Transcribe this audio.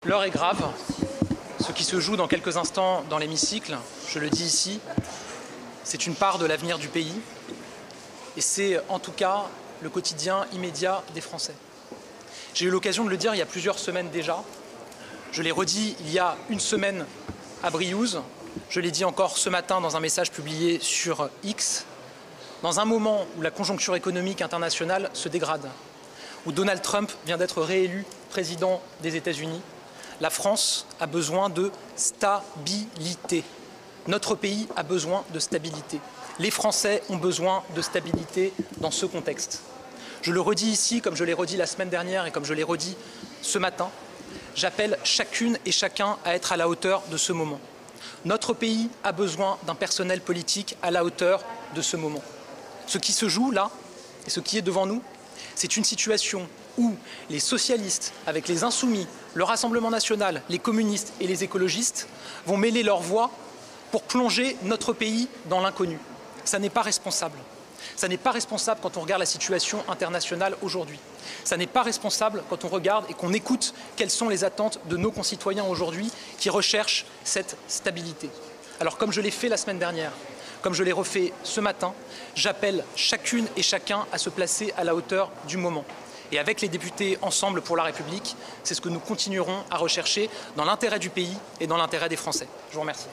L'heure est grave. Ce qui se joue dans quelques instants dans l'hémicycle, je le dis ici, c'est une part de l'avenir du pays. Et c'est en tout cas le quotidien immédiat des Français. J'ai eu l'occasion de le dire il y a plusieurs semaines déjà. Je l'ai redit il y a une semaine à Briouze. Je l'ai dit encore ce matin dans un message publié sur X. Dans un moment où la conjoncture économique internationale se dégrade, où Donald Trump vient d'être réélu président des États-Unis, la France a besoin de stabilité. Notre pays a besoin de stabilité. Les Français ont besoin de stabilité dans ce contexte. Je le redis ici, comme je l'ai redit la semaine dernière et comme je l'ai redit ce matin, j'appelle chacune et chacun à être à la hauteur de ce moment. Notre pays a besoin d'un personnel politique à la hauteur de ce moment. Ce qui se joue là, et ce qui est devant nous, c'est une situation où les socialistes, avec les insoumis, le Rassemblement national, les communistes et les écologistes vont mêler leurs voix pour plonger notre pays dans l'inconnu. Ça n'est pas responsable. Ça n'est pas responsable quand on regarde la situation internationale aujourd'hui. Ça n'est pas responsable quand on regarde et qu'on écoute quelles sont les attentes de nos concitoyens aujourd'hui qui recherchent cette stabilité. Alors comme je l'ai fait la semaine dernière, comme je l'ai refait ce matin, j'appelle chacune et chacun à se placer à la hauteur du moment. Et avec les députés Ensemble pour la République, c'est ce que nous continuerons à rechercher dans l'intérêt du pays et dans l'intérêt des Français. Je vous remercie.